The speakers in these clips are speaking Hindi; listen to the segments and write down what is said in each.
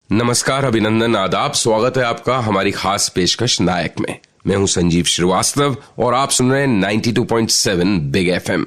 नमस्कार, अभिनंदन, आदाब। स्वागत है आपका हमारी खास पेशकश नायक में। मैं हूं संजीव श्रीवास्तव और आप सुन रहे हैं 92.7 बिग एफएम।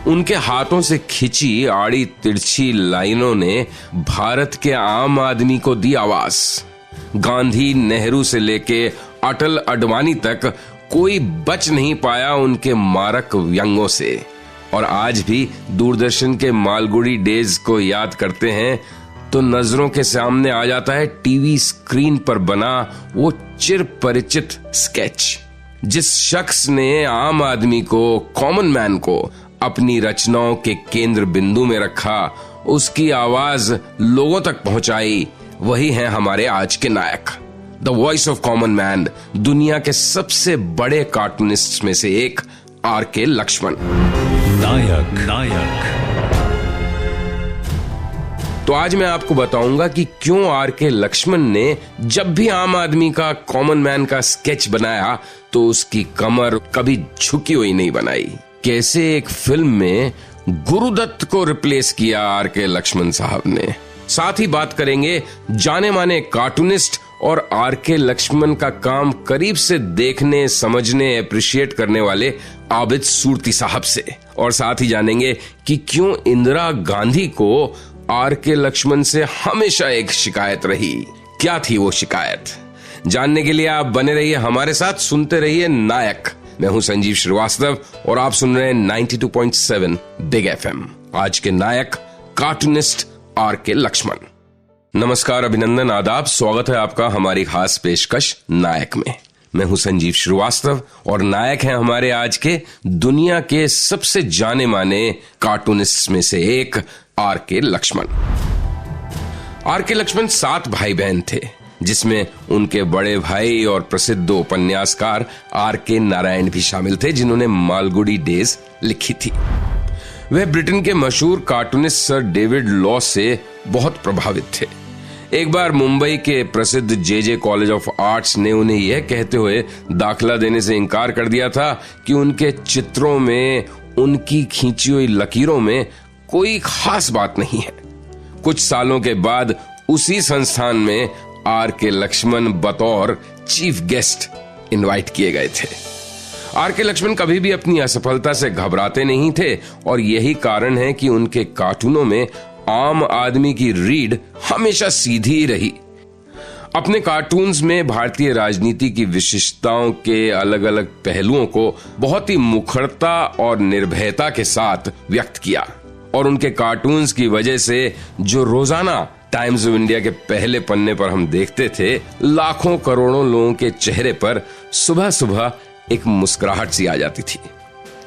उनके हाथों से खिंची आड़ी तिरछी लाइनों ने भारत के आम आदमी को दी आवाज। गांधी, नेहरू से लेके अटल अडवाणी तक कोई बच नहीं पाया उनके मारक व्यंगों से। और आज भी दूरदर्शन के मालगुडी डेज को याद करते हैं तो नजरों के सामने आ जाता है टीवी स्क्रीन पर बना वो चिर परिचित स्केच, जिस शख्स ने आम आदमी को, कॉमन मैन को अपनी रचनाओं के केंद्र बिंदु में रखा, उसकी आवाज लोगों तक पहुंचाई। वही हैं हमारे आज के नायक, the voice of common man, दुनिया के सबसे बड़े कार्टूनिस्ट में से एक आर.के. लक्ष्मण। नायक। तो आज मैं आपको बताऊंगा कि क्यों आर.के. लक्ष्मण ने जब भी आम आदमी का, कॉमन मैन का स्केच बनाया तो उसकी कमर कभी झुकी हुई नहीं बनाई। कैसे एक फिल्म में गुरुदत्त को रिप्लेस किया आर.के. लक्ष्मण साहब ने। साथ ही बात करेंगे जाने माने कार्टूनिस्ट और आर.के. लक्ष्मण का काम करीब से देखने, समझने, अप्रिशिएट करने वाले आबिद सूरती साहब से। और साथ ही जानेंगे कि क्यों इंदिरा गांधी को आर.के. लक्ष्मण से हमेशा एक शिकायत रही। क्या थी वो शिकायत? जानने के लिए आप बने रहिए हमारे साथ, सुनते रहिए नायक। मैं हूं संजीव श्रीवास्तव और आप सुन रहे हैं 92.7 बिग एफएम। आज के नायक, कार्टूनिस्ट आर.के. लक्ष्मण। नमस्कार, अभिनंदन, आदाब। स्वागत है आपका हमारी खास पेशकश नायक में। मैं हूं संजीव श्रीवास्तव और नायक हैं हमारे आज के दुनिया के सबसे जाने माने कार्टूनिस्ट में से एक आर.के. लक्ष्मण। आर.के. लक्ष्मण 7 भाई बहन थे, जिसमें उनके बड़े भाई और प्रसिद्ध उपन्यासकार आर.के. नारायण भी शामिल थे, जिन्होंने मालगुडी डेज लिखी थी। वे ब्रिटेन के मशहूर कार्टूनिस्ट सर डेविड लॉ से बहुत प्रभावित थे। एक बार मुंबई के प्रसिद्ध जे कॉलेज ऑफ आर्ट्स ने उन्हें यह कहते हुए दाखिला देने से इनकार कर दिया था कि उनके चित्रों में, उनकी खींची हुई लकीरों में कोई खास बात नहीं है। कुछ सालों के बाद उसी संस्थान में आर.के. लक्ष्मण बतौर चीफ गेस्ट इनवाइट किए गए थे। आर.के. लक्ष्मण कभी भी अपनी असफलता से घबराते नहीं थे और यही कारण है कि उनके कार्टूनों में आम आदमी की रीढ़ हमेशा सीधी ही रही। अपने कार्टून्स में भारतीय राजनीति की विशिष्टताओं के अलग अलग पहलुओं को बहुत ही मुखरता और निर्भयता के साथ व्यक्त किया और उनके कार्टून्स की वजह से जो रोजाना टाइम्स ऑफ इंडिया के पहले पन्ने पर हम देखते थे, लाखों करोड़ों लोगों के चेहरे पर सुबह सुबह एक मुस्कुराहट सी आ जाती थी।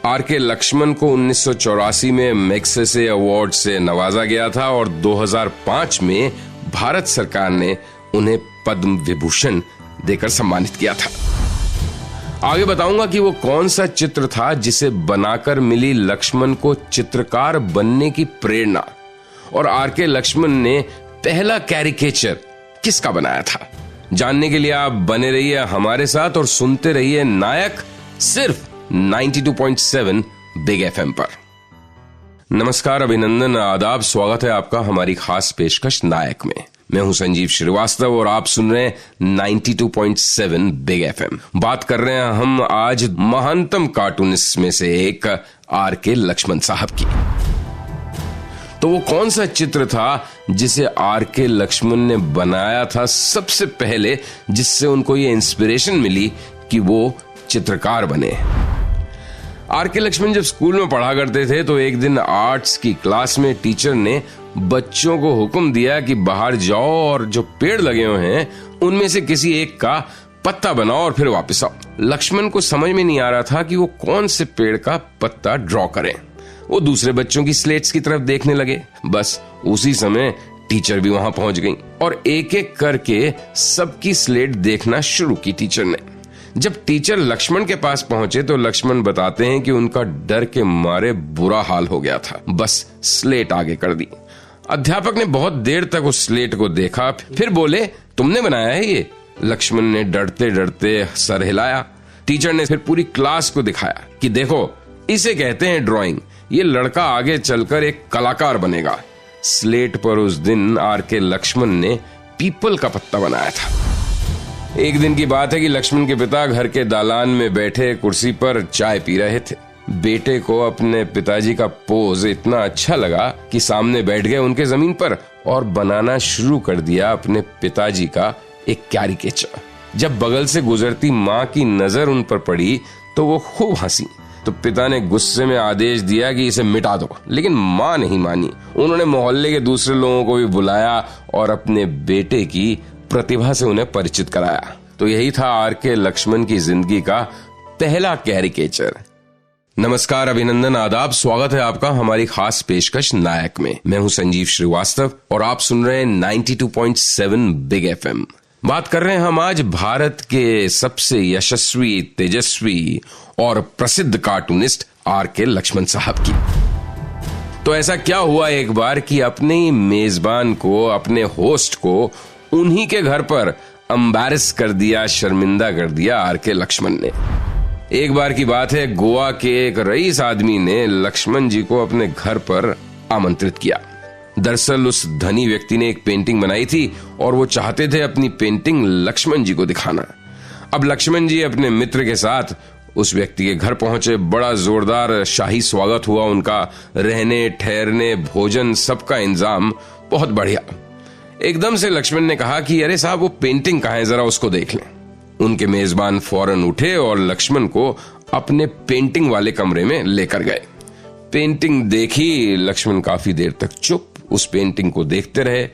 आर.के. लक्ष्मण को 1984 में मैग्सेसे अवार्ड से नवाजा गया था और 2005 में भारत सरकार ने उन्हें पद्म विभूषण देकर सम्मानित किया था। आगे बताऊंगा कि वो कौन सा चित्र था जिसे बनाकर मिली लक्ष्मण को चित्रकार बनने की प्रेरणा, और आर.के. लक्ष्मण ने पहला कैरिकेचर किसका बनाया था। जानने के लिए आप बने रहिए हमारे साथ और सुनते रहिए नायक, सिर्फ 92.7 बिग एफएम पर। नमस्कार, अभिनंदन, आदाब। स्वागत है आपका हमारी खास पेशकश नायक में। मैं हूं संजीव श्रीवास्तव और आप सुन रहे हैं 92.7 बिग एफएम। बात कर रहे हैं हम आज महानतम कार्टूनिस्ट में से एक आर.के. लक्ष्मण साहब की। तो वो कौन सा चित्र था जिसे आर.के. लक्ष्मण ने बनाया था सबसे पहले, जिससे उनको ये इंस्पिरेशन मिली कि वो चित्रकार बने। आर.के. लक्ष्मण जब स्कूल में पढ़ा करते थे तो एक दिन आर्ट्स की क्लास में टीचर ने बच्चों को हुक्म दिया कि बाहर जाओ और जो पेड़ लगे हुए हैं उनमें से किसी एक का पत्ता बनाओ और फिर वापस आओ। लक्ष्मण को समझ में नहीं आ रहा था कि वो कौन से पेड़ का पत्ता ड्रॉ करें। वो दूसरे बच्चों की स्लेट्स की तरफ देखने लगे। बस उसी समय टीचर भी वहां पहुंच गई और एक एक करके सबकी स्लेट देखना शुरू की टीचर ने। जब टीचर लक्ष्मण के पास पहुंचे तो लक्ष्मण बताते हैं कि उनका डर के मारे बुरा हाल हो गया था, बस स्लेट आगे कर दी। अध्यापक ने बहुत देर तक उस स्लेट को देखा, फिर बोले, तुमने बनाया है ये? लक्ष्मण ने डरते डरते सर हिलाया। टीचर ने फिर पूरी क्लास को दिखाया कि देखो, इसे कहते हैं ड्राइंग। ये लड़का आगे चलकर एक कलाकार बनेगा। स्लेट पर उस दिन आर के लक्ष्मण ने पीपल का पत्ता बनाया था। एक दिन की बात है कि लक्ष्मण के पिता घर के दालान में बैठे कुर्सी पर चाय पी रहे थे। बेटे को अपने पिताजी का पोज इतना अच्छा लगा कि सामने बैठ गए उनके जमीन पर और बनाना शुरू कर दिया अपने पिताजी का एक कैरिकेचर। जब बगल से गुजरती माँ की नजर उन पर पड़ी तो वो खूब हंसी। तो पिता ने गुस्से में आदेश दिया कि इसे मिटा दो, लेकिन माँ नहीं मानी। उन्होंने मोहल्ले के दूसरे लोगों को भी बुलाया और अपने बेटे की प्रतिभा से उन्हें परिचित कराया। तो यही था आर के लक्ष्मण की जिंदगी का पहला कैरिकेचर। नमस्कार, अभिनंदन, आदाब, स्वागत है आपका हमारी खास पेशकश नायक में। मैं हूं संजीव श्रीवास्तव और आप सुन रहे हैं 92.7 बिग एफएम। बात कर रहे हैं हम आज भारत के सबसे यशस्वी, तेजस्वी और प्रसिद्ध कार्टूनिस्ट आर के लक्ष्मण साहब की। तो ऐसा क्या हुआ एक बार कि अपने ही मेजबान को, अपने होस्ट को उन्हीं के घर पर एम्बैरेस कर दिया, शर्मिंदा कर दिया आर के लक्ष्मण ने। एक बार की बात है, गोवा के एक रईस आदमी ने लक्ष्मण जी को अपने घर पर आमंत्रित किया। दरअसल उस धनी व्यक्ति ने एक पेंटिंग बनाई थी और वो चाहते थे अपनी पेंटिंग लक्ष्मण जी को दिखाना। अब लक्ष्मण जी अपने मित्र के साथ उस व्यक्ति के घर पहुंचे। बड़ा जोरदार शाही स्वागत हुआ उनका, रहने ठहरने, भोजन, सबका इंतजाम बहुत बढ़िया। एकदम से लक्ष्मण ने कहा कि अरे साहब, वो पेंटिंग कहाँ है, जरा उसको देख लें। उनके मेजबान फौरन उठे और लक्ष्मण को अपने पेंटिंग वाले कमरे में लेकर गए। पेंटिंग देखी, लक्ष्मण काफी देर तक चुप उस पेंटिंग को देखते रहे।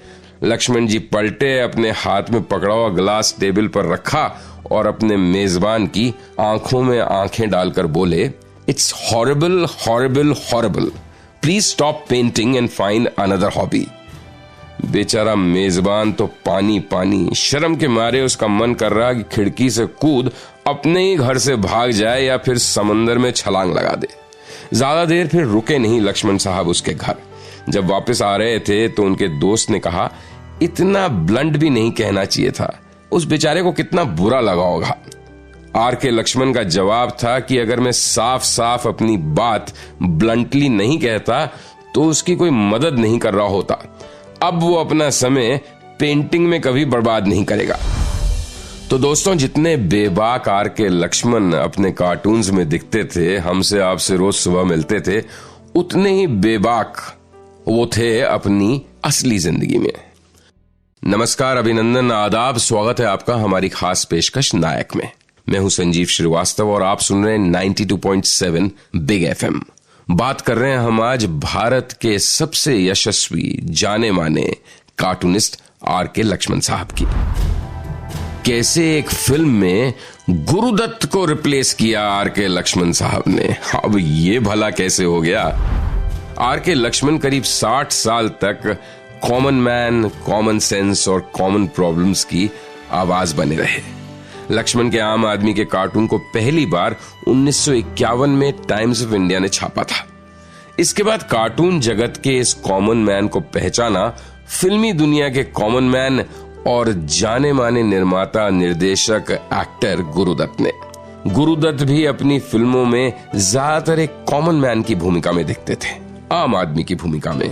लक्ष्मण जी पलटे, अपने हाथ में पकड़ा हुआ ग्लास टेबल पर रखा और अपने मेजबान की आंखों में आंखें डालकर बोले, it's horrible, horrible, horrible, please stop painting and find another hobby. बेचारा मेजबान तो पानी पानी, शर्म के मारे उसका मन कर रहा कि खिड़की से कूद अपने ही घर से भाग जाए या फिर समंदर में छलांग लगा दे। ज्यादा देर फिर रुके नहीं लक्ष्मण साहब उसके घर। जब वापस आ रहे थे तो उनके दोस्त ने कहा, इतना ब्लंट भी नहीं कहना चाहिए था, उस बेचारे को कितना बुरा लगा होगा। आर के लक्ष्मण का जवाब था कि अगर मैं साफ साफ अपनी बात ब्लंटली नहीं कहता तो उसकी कोई मदद नहीं कर रहा होता। अब वो अपना समय पेंटिंग में कभी बर्बाद नहीं करेगा। तो दोस्तों, जितने बेबाक आर के लक्ष्मण अपने कार्टून्स में दिखते थे, हमसे आपसे रोज सुबह मिलते थे, उतने ही बेबाक वो थे अपनी असली जिंदगी में। नमस्कार, अभिनंदन, आदाब, स्वागत है आपका हमारी खास पेशकश नायक में। मैं हूं संजीव श्रीवास्तव और आप सुन रहे हैं 92.7 बिग एफएम। बात कर रहे हैं हम आज भारत के सबसे यशस्वी, जाने माने कार्टूनिस्ट आर के लक्ष्मण साहब की। कैसे एक फिल्म में गुरुदत्त को रिप्लेस किया आर के लक्ष्मण साहब ने, अब ये भला कैसे हो गया। आर के लक्ष्मण करीब 60 साल तक कॉमन मैन, कॉमन सेंस और कॉमन प्रॉब्लम्स की आवाज बने रहे। लक्ष्मण के आम आदमी के कार्टून को पहली बार 1951 में टाइम्स ऑफ इंडिया ने छापा था। इसके बाद कार्टून जगत के इस कॉमन मैन को पहचाना फिल्मी दुनिया के कॉमन मैन और जाने माने निर्माता, निर्देशक, एक्टर गुरुदत्त ने। गुरुदत्त भी अपनी फिल्मों में ज्यादातर एक कॉमन मैन की भूमिका में दिखते थे, आम आदमी की भूमिका में।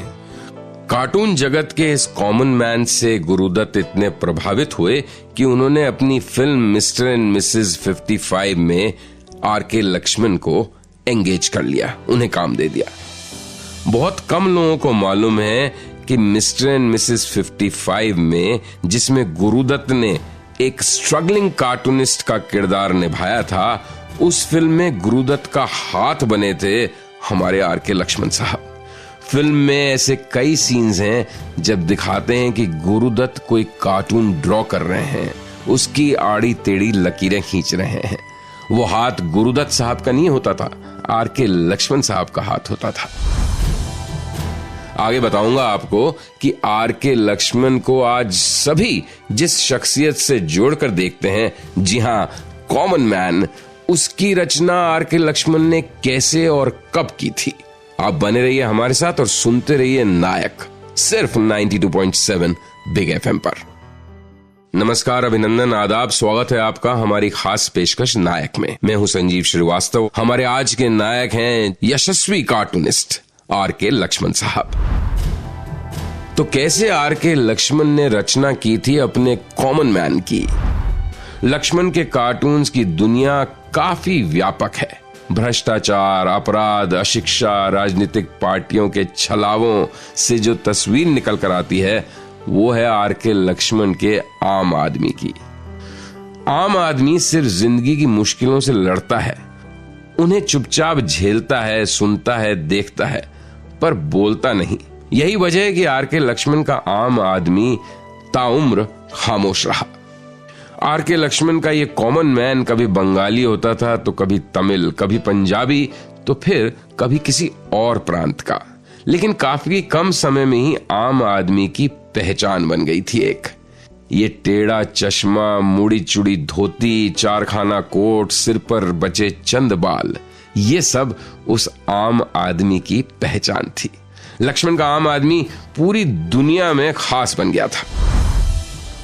कार्टून जगत के इस कॉमन मैन से गुरुदत्त इतने प्रभावित हुए कि उन्होंने अपनी फिल्म मिस्टर एंड मिसेस 55 में आर के लक्ष्मण को एंगेज कर लिया, उन्हें काम दे दिया। बहुत कम लोगों को मालूम है कि मिस्टर एंड मिसेस 55 में, जिसमें गुरुदत्त ने एक स्ट्रगलिंग कार्टूनिस्ट का किरदार निभाया था, उस फिल्म में गुरुदत्त का हाथ बने थे हमारे आर के लक्ष्मण साहब। फिल्म में ऐसे कई सीन्स हैं जब दिखाते हैं कि गुरुदत्त कोई कार्टून ड्रॉ कर रहे हैं, उसकी आड़ी टेढ़ी लकीरें खींच रहे हैं। वो हाथ गुरुदत्त साहब का नहीं होता था, आर के लक्ष्मण साहब का हाथ होता था। आगे बताऊंगा आपको कि आर के लक्ष्मण को आज सभी जिस शख्सियत से जोड़कर देखते हैं, जी हां, कॉमन मैन, उसकी रचना आर के लक्ष्मण ने कैसे और कब की थी। आप बने रहिए हमारे साथ और सुनते रहिए नायक, सिर्फ 92.7 बिग एफएम पर। नमस्कार, अभिनंदन, आदाब, स्वागत है आपका हमारी खास पेशकश नायक में। मैं हूं संजीव श्रीवास्तव। हमारे आज के नायक हैं यशस्वी कार्टूनिस्ट आर के लक्ष्मण साहब। तो कैसे आर के लक्ष्मण ने रचना की थी अपने कॉमन मैन की। लक्ष्मण के कार्टून्स की दुनिया काफी व्यापक है। भ्रष्टाचार, अपराध, अशिक्षा, राजनीतिक पार्टियों के छलावों से जो तस्वीर निकल कर आती है वो है आर के लक्ष्मण के आम आदमी की। आम आदमी सिर्फ जिंदगी की मुश्किलों से लड़ता है, उन्हें चुपचाप झेलता है, सुनता है, देखता है, पर बोलता नहीं। यही वजह है कि आर के लक्ष्मण का आम आदमी ताउम्र खामोश रहा। आर के लक्ष्मण का ये कॉमन मैन कभी बंगाली होता था तो कभी तमिल, कभी पंजाबी, तो फिर कभी किसी और प्रांत का, लेकिन काफी कम समय में ही आम आदमी की पहचान बन गई थी एक। ये टेढ़ा चश्मा, मुड़ी चुड़ी धोती, चारखाना कोट, सिर पर बचे चंद बाल, ये सब उस आम आदमी की पहचान थी। लक्ष्मण का आम आदमी पूरी दुनिया में खास बन गया था।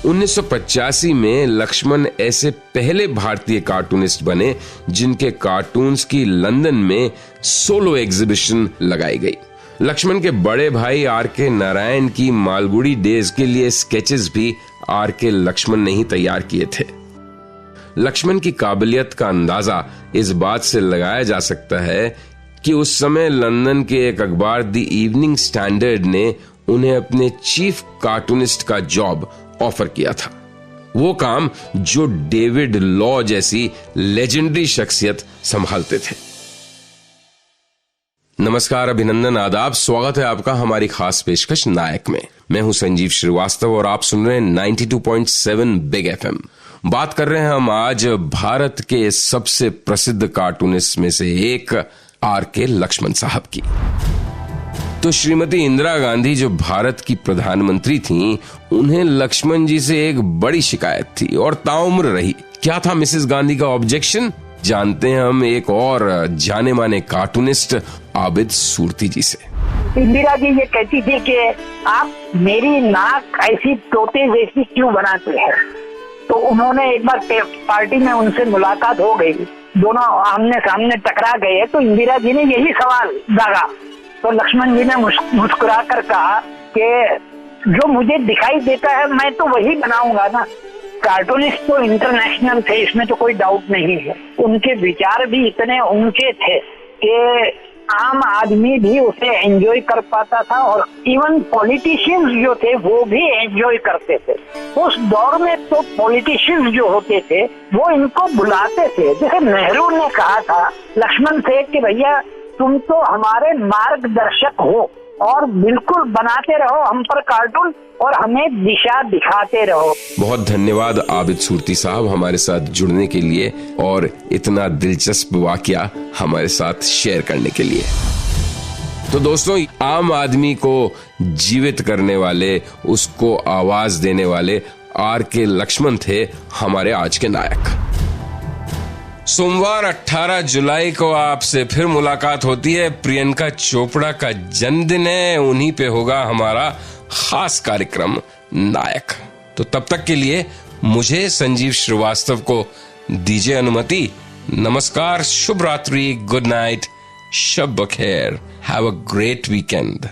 1985 में लक्ष्मण ऐसे पहले भारतीय कार्टूनिस्ट बने जिनके कार्टून्स की लंदन में सोलो एग्जीबिशन लगाई गई। लक्ष्मण के बड़े भाई आर के नारायण की मालगुडी डेज के लिए स्केचेस भी आर के लक्ष्मण ने ही तैयार किए थे। लक्ष्मण की काबिलियत का अंदाजा इस बात से लगाया जा सकता है कि उस समय लंदन के एक अखबार द इवनिंग स्टैंडर्ड ने उन्हें अपने चीफ कार्टूनिस्ट का जॉब ऑफर किया था, वो काम जो डेविड लॉ जैसी लेजेंडरी शख्सियत संभालते थे। नमस्कार, अभिनंदन, आदाब, स्वागत है आपका हमारी खास पेशकश नायक में। मैं हूं संजीव श्रीवास्तव और आप सुन रहे हैं 92.7 बिग FM। बात कर रहे हैं हम आज भारत के सबसे प्रसिद्ध कार्टूनिस्ट में से एक आर के लक्ष्मण साहब की। तो श्रीमती इंदिरा गांधी जो भारत की प्रधानमंत्री थीं, उन्हें लक्ष्मण जी से एक बड़ी शिकायत थी और ताउम्र रही। क्या था मिसेस गांधी का ऑब्जेक्शन? जानते हैं हम एक और जाने माने कार्टूनिस्ट आबिद सूरती जी से। इंदिरा जी ये कहती थी कि आप मेरी नाक ऐसी तोते जैसी क्यों बनाते हैं। तो उन्होंने एक बार पार्टी में उनसे मुलाकात हो गई, दोनों आमने सामने टकरा गए, तो इंदिरा जी ने यही सवाल दागा। तो लक्ष्मण जी ने मुस्कुरा कर कहा कि जो मुझे दिखाई देता है मैं तो वही बनाऊंगा ना। कार्टूनिस्ट तो इंटरनेशनल थे, इसमें तो कोई डाउट नहीं है। उनके विचार भी इतने ऊंचे थे कि आम आदमी भी उसे एंजॉय कर पाता था और इवन पॉलिटिशियंस जो थे वो भी एंजॉय करते थे। उस दौर में तो पॉलिटिशियंस जो होते थे वो इनको बुलाते थे। जैसे नेहरू ने कहा था लक्ष्मण से कि भैया तुम तो हमारे मार्गदर्शक हो और बिल्कुल बनाते रहो हम पर कार्टून और हमें दिशा दिखाते रहो। बहुत धन्यवाद आबिद सूरती साहब हमारे साथ जुड़ने के लिए और इतना दिलचस्प वाकया हमारे साथ शेयर करने के लिए। तो दोस्तों, आम आदमी को जीवित करने वाले, उसको आवाज देने वाले आर के लक्ष्मण थे हमारे आज के नायक। सोमवार 18 जुलाई को आपसे फिर मुलाकात होती है। प्रियंका चोपड़ा का जन्मदिन है, उन्हीं पे होगा हमारा खास कार्यक्रम नायक। तो तब तक के लिए मुझे संजीव श्रीवास्तव को दीजिए अनुमति। नमस्कार, शुभ रात्रि, गुड नाइट, शब बखैर, हैव अ ग्रेट वीकेंड।